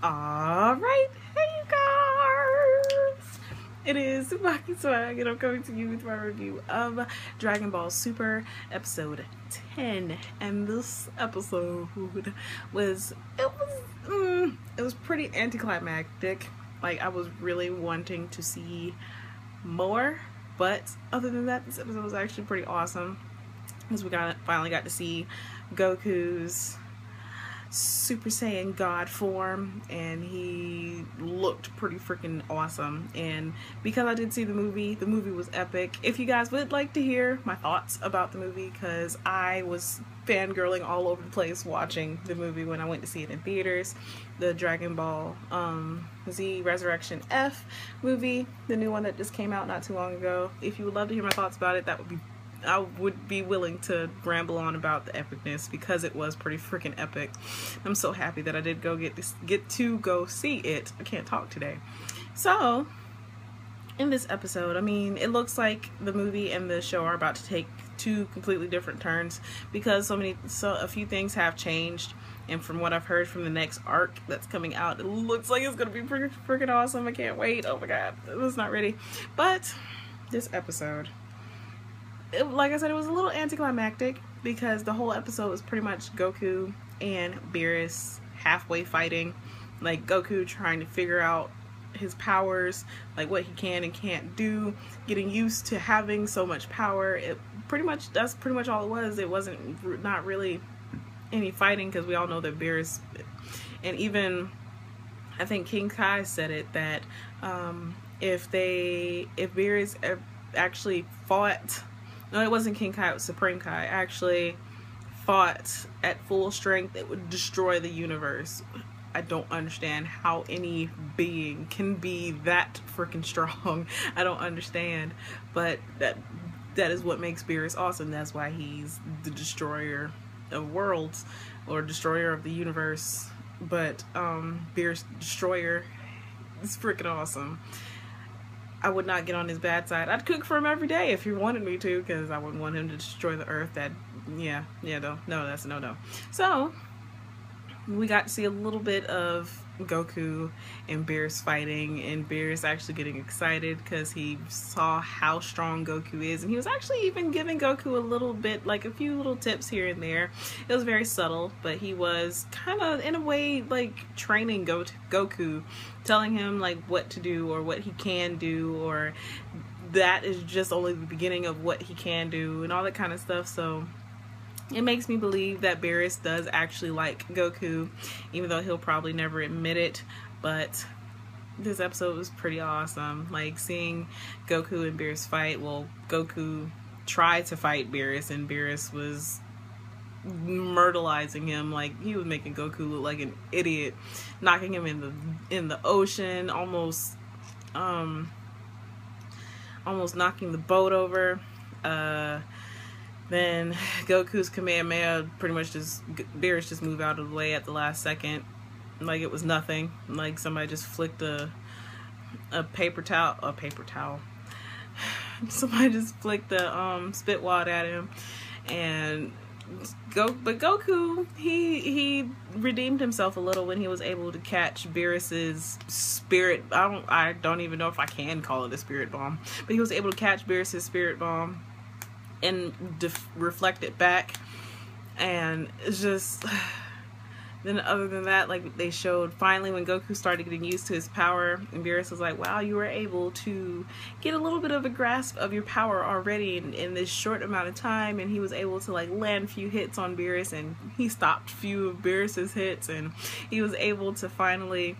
Alright, hey guys! It is TsubakiSwagg, and I'm coming to you with my review of Dragon Ball Super episode 10. And this episode was pretty anticlimactic. Like, I was really wanting to see more, but other than that, this episode was actually pretty awesome because we finally got to see Goku's Super Saiyan God form, and he looked pretty freaking awesome. And because I did see the movie was epic. If you guys would like to hear my thoughts about the movie, because I was fangirling all over the place watching the movie when I went to see it in theaters, the Dragon Ball Z Resurrection F movie, the new one that just came out not too long ago. If you would love to hear my thoughts about it, I would be willing to ramble on about the epicness, because it was pretty freaking epic. I'm so happy that I did get to go see it. I can't talk today. So, in this episode, I mean, it looks like the movie and the show are about to take two completely different turns, because a few things have changed. And from what I've heard from the next arc that's coming out, it looks like it's gonna be pretty freaking awesome. I can't wait. Oh my god, I was not ready. But this episode, like I said, it was a little anticlimactic because the whole episode was pretty much Goku and Beerus halfway fighting. Like, Goku trying to figure out his powers, like what he can and can't do, getting used to having so much power. That's pretty much all it was. It wasn't not really any fighting, because we all know that Beerus, and even I think King Kai said it, that if Beerus actually fought, no, it wasn't King Kai, it was Supreme Kai, actually fought at full strength, it would destroy the universe. I don't understand how any being can be that freaking strong. I don't understand, but that is what makes Beerus awesome. That's why he's the destroyer of worlds, or destroyer of the universe. But Beerus destroyer is freaking awesome. I would not get on his bad side. I'd cook for him every day if he wanted me to, because I wouldn't want him to destroy the earth. No, that's a no. So, we got to see a little bit of Goku and Beerus fighting, and Beerus actually getting excited because he saw how strong Goku is, and he was actually even giving Goku a little bit, like a few little tips here and there. It was very subtle, but he was kind of, in a way, like training Goku, telling him like what to do or what he can do, or that is just only the beginning of what he can do, and all that kind of stuff. So it makes me believe that Beerus does actually like Goku, even though he'll probably never admit it. But this episode was pretty awesome. Like, seeing Goku and Beerus fight. Well, Goku tried to fight Beerus, and Beerus was myrtleizing him. Like, he was making Goku look like an idiot, knocking him in the ocean, almost knocking the boat over. Then Goku's Kamehameha, pretty much Beerus just moved out of the way at the last second. Like it was nothing. Like somebody just flicked a paper towel. Somebody just flicked the spit wad at him. But Goku, he redeemed himself a little when he was able to catch Beerus's spirit. I don't even know if I can call it a spirit bomb. But he was able to catch Beerus's spirit bomb and reflect it back, and it's just, then other than that, like, they showed finally when Goku started getting used to his power, and Beerus was like, wow, you were able to get a little bit of a grasp of your power already in this short amount of time. And he was able to like land a few hits on Beerus, and he stopped a few of Beerus's hits, and he was able to finally,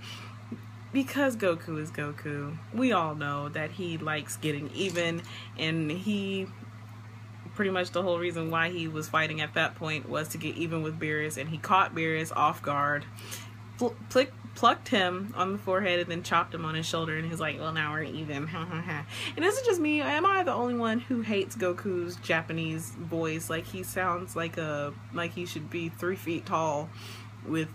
because Goku is Goku, we all know that he likes getting even, and he pretty much the whole reason why he was fighting at that point was to get even with Beerus, and he caught Beerus off guard, plucked him on the forehead, and then chopped him on his shoulder, and he's like, well, now we're even. And this is just me. Am I the only one who hates Goku's Japanese voice? Like, he sounds like he should be 3 feet tall with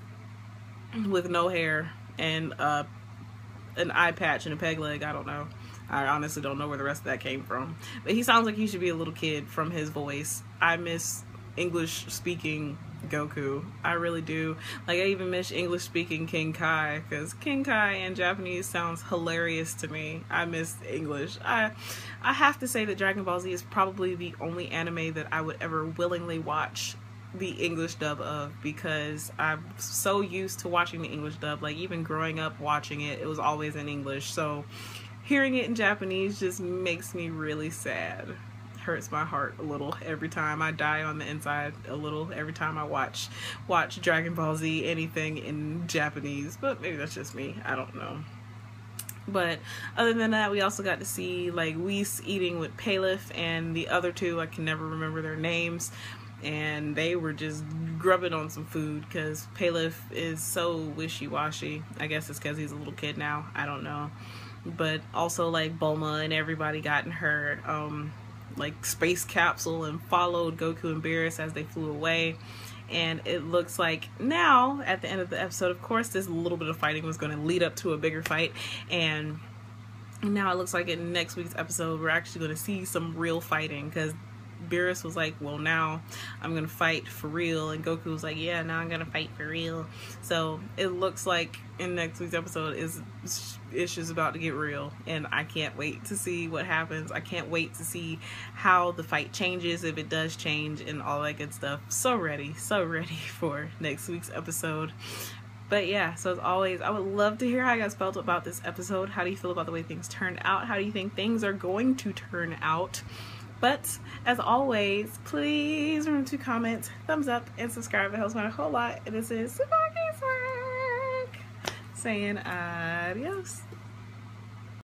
no hair and an eye patch and a peg leg. I don't know. I honestly don't know where the rest of that came from. But he sounds like he should be a little kid from his voice. I miss English speaking Goku. I really do. Like, I even miss English speaking King Kai, because King Kai in Japanese sounds hilarious to me. I miss English. I have to say that Dragon Ball Z is probably the only anime that I would ever willingly watch the English dub of, because I'm so used to watching the English dub. Like, even growing up watching it, it was always in English. So hearing it in Japanese just makes me really sad. Hurts my heart a little every time. I die on the inside a little every time I watch Dragon Ball Z, anything in Japanese. But maybe that's just me. I don't know. But other than that, we also got to see like Whis eating with Paleth and the other two. I can never remember their names. And they were just grubbing on some food, because Paleth is so wishy-washy. I guess it's because he's a little kid now. I don't know. But also like Bulma and everybody got in her like space capsule and followed Goku and Beerus as they flew away. And it looks like now at the end of the episode, of course this little bit of fighting was going to lead up to a bigger fight, and now it looks like in next week's episode we're actually going to see some real fighting, because Beerus was like, well, now I'm gonna fight for real, and Goku was like, yeah, now I'm gonna fight for real. So it looks like in next week's episode it's just about to get real, and I can't wait to see what happens. I can't wait to see how the fight changes, if it does change, and all that good stuff. So ready for next week's episode. But yeah, so as always, I would love to hear how you guys felt about this episode. How do you feel about the way things turned out? How do you think things are going to turn out? But as always, please remember to comment, thumbs up, and subscribe. It helps me out a whole lot. And this is TsubakiSwagg saying adios.